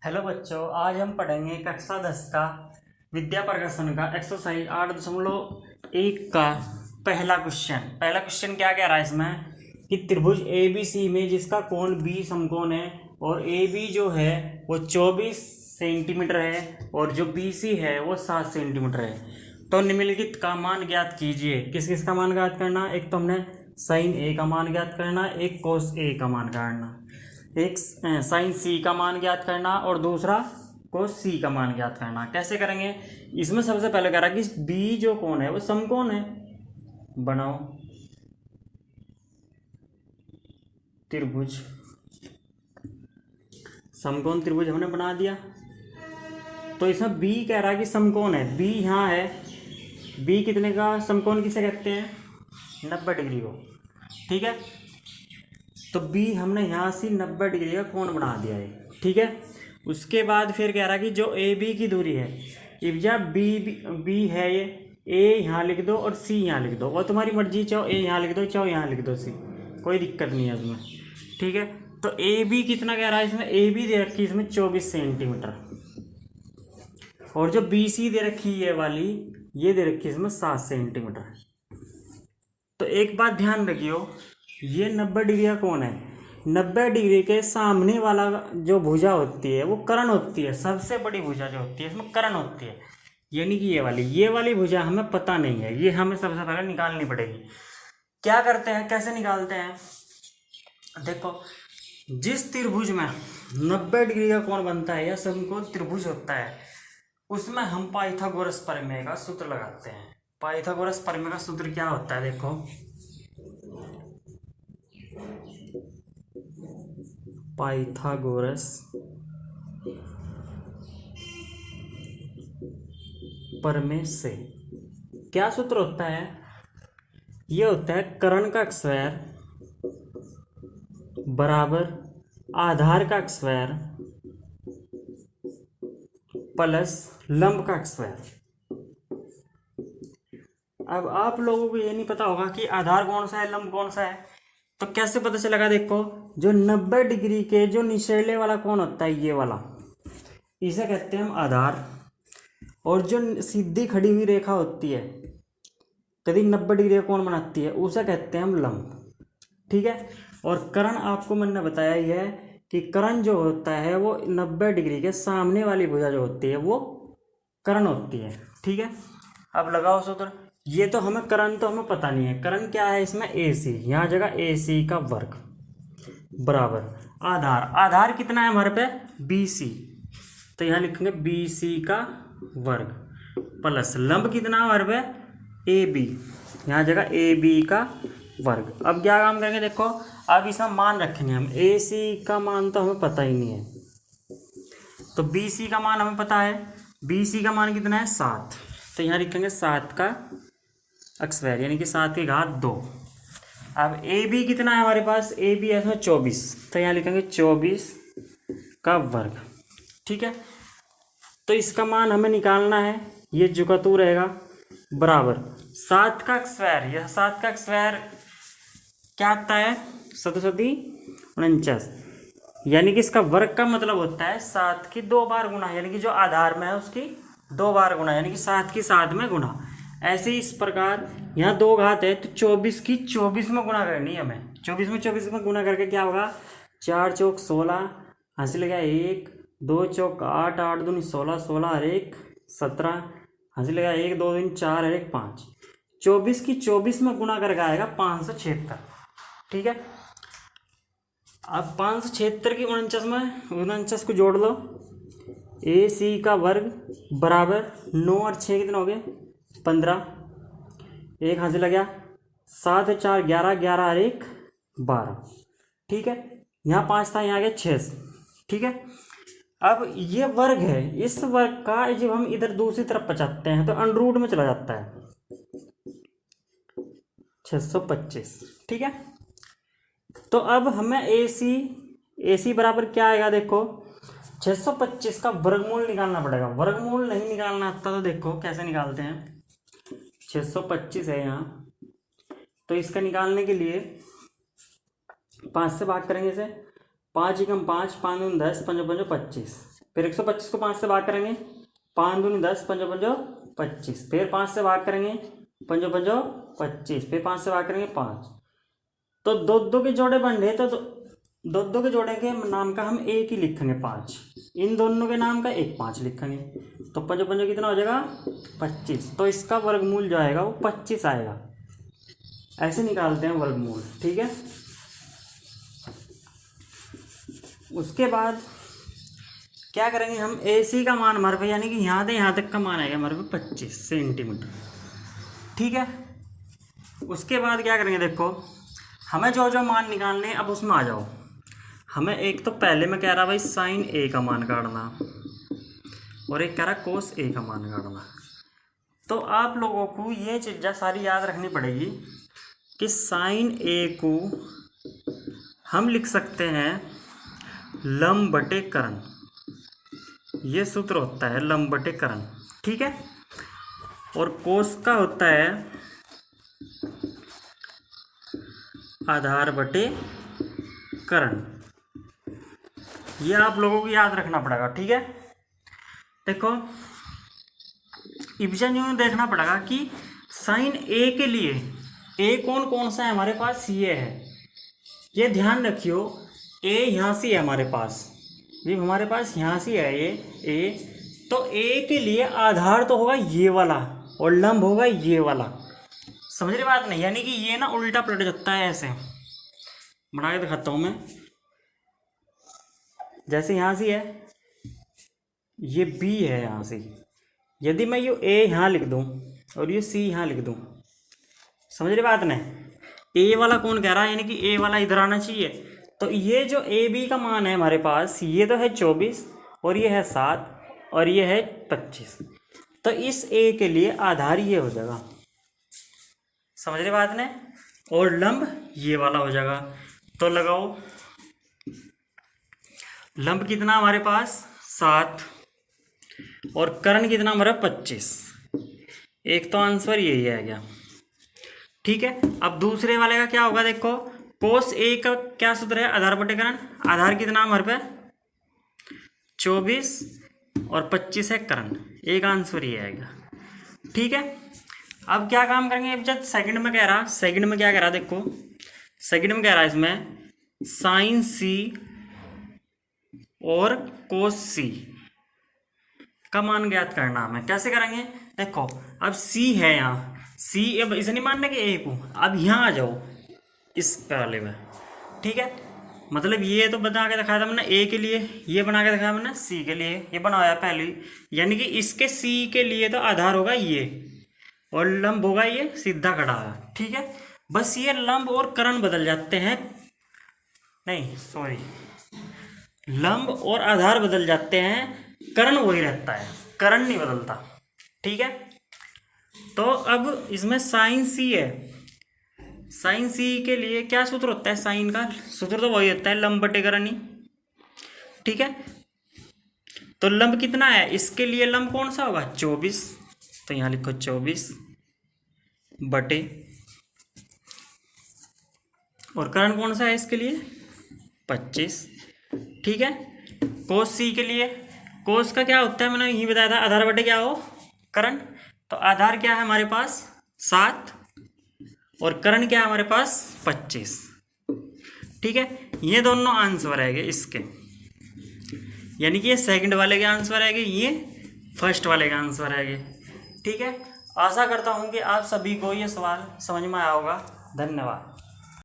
Hello बच्चों, आज हम पढ़ेंगे कक्षा 10 का विद्या प्रकाशन का एक्सरसाइज 8.1 का पहला क्वेश्चन क्या कह रहा है इसमें कि त्रिभुज ए बी सी में जिसका कोण बी समकोण है और ए बी जो है वो 24 सेंटीमीटर है और जो बी सी है वो 7 सेंटीमीटर है। तो निम्नलिखित का मान ज्ञात कीजिए। किस किस का मान ज्ञात करना? एक तो हमने साइन ए का मान ज्ञात करना, एक कोस ए का मान करना, एक साइन सी का मान ज्ञात करना और दूसरा कोस सी का मान ज्ञात करना। कैसे करेंगे? इसमें सबसे पहले कह रहा है कि बी जो कोण है वो समकोण है। बनाओ त्रिभुज, समकोण त्रिभुज हमने बना दिया। तो इसमें बी कह रहा है कि समकोण है, बी यहाँ है। बी कितने का समकोण किसे कहते हैं? 90 डिग्री को। ठीक है, तो बी हमने यहाँ से 90 डिग्री का कोण बना दिया है। ठीक है, उसके बाद फिर कह रहा है कि जो ए बी की दूरी है, इब्जा बी है ये, ए यहाँ लिख दो और सी यहाँ लिख दो, और तुम्हारी मर्जी, चाहो ए यहाँ लिख दो चाहो यहाँ लिख दो सी, कोई दिक्कत नहीं है उसमें। ठीक है, तो ए बी कितना कह रहा है इसमें? ए बी दे रखी है इसमें 24 सेंटीमीटर और जो बी सी दे रखी है ये वाली, ये दे रखी है इसमें 7 सेंटीमीटर। तो एक बात ध्यान रखियो, ये 90 डिग्री का कोण है। 90 डिग्री के सामने वाला जो भुजा होती है वो कर्ण होती है। सबसे बड़ी भुजा जो होती है इसमें कर्ण होती है, यानी कि ये वाली भुजा हमें पता नहीं है, ये हमें सबसे पहले निकालनी पड़ेगी। क्या करते हैं, कैसे निकालते हैं? देखो, जिस त्रिभुज में 90 डिग्री का कोण बनता है या समकोण त्रिभुज होता है, उसमें हम पाइथागोरस प्रमेय का सूत्र लगाते हैं। पाइथागोरस प्रमेय का सूत्र क्या होता है? देखो, पाइथागोरस प्रमेय से क्या सूत्र होता है? यह होता है कर्ण का स्क्वायर बराबर आधार का स्क्वायर प्लस लंब का स्क्वायर। अब आप लोगों को ये नहीं पता होगा कि आधार कौन सा है, लंब कौन सा है, तो कैसे पता चलेगा? देखो, जो 90 डिग्री के जो निचले वाला कोण होता है, ये वाला, इसे कहते हैं हम आधार। और जो सीधी खड़ी हुई रेखा होती है, कभी 90 डिग्री का कोण बनाती है, उसे कहते हैं हम लंब। ठीक है, और कर्ण आपको मैंने बताया ही है कि कर्ण जो होता है वो 90 डिग्री के सामने वाली भुजा जो होती है वो कर्ण होती है। ठीक है, अब लगाओ सूत्र। ये तो हमें कर्ण तो हमें पता नहीं है, कर्ण क्या है इसमें? ए सी, यहाँ जगह ए सी का वर्ग बराबर आधार। आधार कितना है हमारे पे? बी सी, तो यहाँ लिखेंगे बी सी का वर्ग प्लस लंब कितना है हमारे पे? ए बी, यहाँ जगह ए बी का वर्ग। अब क्या काम करेंगे? देखो, अब इसका मान रखेंगे हम। ए सी का मान तो हमें पता ही नहीं है, तो बी सी का मान हमें पता है। बी सी का मान कितना है? 7, तो यहाँ लिखेंगे 7 का स्क्वायर, यानी कि 7 की घात 2। अब ए बी कितना है हमारे पास? ए बी है इसमें 24, तो यहाँ लिखेंगे 24 का वर्ग। ठीक है, तो इसका मान हमें निकालना है। ये जो तू रहेगा बराबर 7 का स्क्वायर, यह 7 का स्क्वायर क्या आता है? 7 49, यानी कि इसका वर्ग का मतलब होता है 7 की 2 बार गुना, यानी कि जो आधार में है उसकी 2 बार गुना, यानी कि 7 की 7 में गुना। ऐसे ही इस प्रकार यहाँ 2 घात है तो 24 की 24 में गुना करनी है हमें। 24 में गुना करके क्या होगा? 4 चौक 16, हासिल लगा 1, 2 चौक 8, 8 दूनी 16, 16 और 1 17, हासिल लगा 1, 2 दूनी 4 और 1 5। 24 की 24 में गुना करके आएगा 576। ठीक है, अब 576 की 49 में 49 को जोड़ लो। ए सी का वर्ग बराबर 9 और 6 कितने हो गए? 15, 1 हासिल लग गया, 7 और 4 11, 11 और 1 12। ठीक है, यहाँ 5 था, यहाँ आ गया 6। ठीक है, अब ये वर्ग है, इस वर्ग का जब हम इधर दूसरी तरफ पचाते हैं तो अंडर में चला जाता है 625। ठीक है, तो अब हमें ए सी बराबर क्या आएगा? देखो, 625 का वर्गमूल निकालना पड़ेगा। वर्गमूल नहीं निकालना आता तो देखो कैसे निकालते हैं। 625 है यहाँ, तो इसका निकालने के लिए 5 से भाग करेंगे इसे, 5 एकम 5, 5 दूनी 10, 5 5 25। फिर 125 को 5 से भाग करेंगे, 5 दूनी 10, 5 5 25। फिर 5 से भाग करेंगे, 5 5 25। फिर 5 से भाग करेंगे 5। तो दो दो के जोड़े बन रहे, तो दो दो के जोड़े के नाम का हम एक ही लिखेंगे 5, इन दोनों के नाम का एक 5 लिखेंगे। तो 5 5 कितना हो जाएगा 25। तो इसका वर्गमूल जो आएगा वो 25 आएगा। ऐसे निकालते हैं वर्गमूल, ठीक है। उसके बाद क्या करेंगे हम, AC का मान हमारे पे यानी कि यहाँ से यहाँ तक का मान आएगा हमारे पे 25 सेंटीमीटर, ठीक है। उसके बाद क्या करेंगे, देखो हमें जो जो मान निकालने हैं अब उसमें आ जाओ। हमें एक तो पहले में कह रहा भाई sin A का मान काटना, और एक कह रहा cos A का मान काटना। तो आप लोगों को ये चीज़ें सारी याद रखनी पड़ेगी कि sin A को हम लिख सकते हैं लंब बटे कर्ण, ये सूत्र होता है लंब बटे कर्ण, ठीक है। और cos का होता है आधार बटे कर्ण। ये आप लोगों को याद रखना पड़ेगा, ठीक है। देखो इक्वेशन यूँ देखना पड़ेगा कि साइन A के लिए A कौन कौन सा है हमारे पास, ये है, ये ध्यान रखियो। A यहाँ से है हमारे पास, ये हमारे पास यहाँ से है ये A। तो A के लिए आधार तो होगा ये वाला और लंब होगा ये वाला, समझ रही बात नहीं। यानी कि ये ना उल्टा पलट जाता है, ऐसे बना के दिखाता हूँ मैं। जैसे यहाँ से है ये B है, यहाँ से यदि मैं ये A यहाँ लिख दूँ और ये C यहाँ लिख दूँ, समझ रही बात नहीं। A वाला कौन कह रहा है, यानी कि A वाला इधर आना चाहिए। तो ये जो AB का मान है हमारे पास, ये तो है 24 और ये है 7 और ये है 25। तो इस A के लिए आधार ये हो जाएगा, समझ रहे बात ने, और लंब ये वाला हो जाएगा। तो लगाओ लंब कितना हमारे पास 7 और कर्ण कितना हमारा 25। एक तो आंसर यही आ गया, ठीक है। अब दूसरे वाले का क्या होगा, देखो cos A का क्या सूत्र है, आधार बटे कर्ण। आधार कितना हमारे पे 24 और 25 है कर्ण, एक आंसर ये आएगा, ठीक है। अब क्या काम करेंगे, अब जब सेकंड में कह रहा, सेकंड में क्या कह रहा, देखो सेकंड में कह रहा है इसमें साइन C और cos C का मान ज्ञात करना हमें। कैसे करेंगे, देखो अब C है यहाँ, C अब इसे नहीं मानने के A को, अब यहाँ आ जाओ इस वाले में, ठीक है। मतलब ये तो बना के दिखाया था मैंने A के लिए, ये बना के दिखाया मैंने C के लिए, ये बनाया पहले। यानी कि इसके C के लिए तो आधार होगा ये और लंब होगा ये सीधा खड़ा है, ठीक है। बस ये लंब और कर्ण बदल जाते हैं, नहीं सॉरी, लंब और आधार बदल जाते हैं, कर्ण वही रहता है, कर्ण नहीं बदलता, ठीक है। तो अब इसमें साइन C है, साइन C के लिए क्या सूत्र होता है, साइन का सूत्र तो वही होता है लंब बटे कर्ण ही, ठीक है। तो लंब कितना है, इसके लिए लंब कौन सा होगा 24, तो यहाँ लिखो 24 बटे, और कर्ण कौन सा है इसके लिए 25, ठीक है। कोस C के लिए, कोस का क्या होता है मैंने यही बताया था, आधार बटे क्या हो कर्ण। तो आधार क्या है हमारे पास 7 और कर्ण क्या है हमारे पास 25, ठीक है। ये दोनों आंसर आएंगे इसके, यानी कि ये सेकंड वाले के आंसर आएंगे, ये फर्स्ट वाले के आंसर आएंगे, ठीक है। आशा करता हूँ कि आप सभी को ये सवाल समझ में आया होगा। धन्यवाद।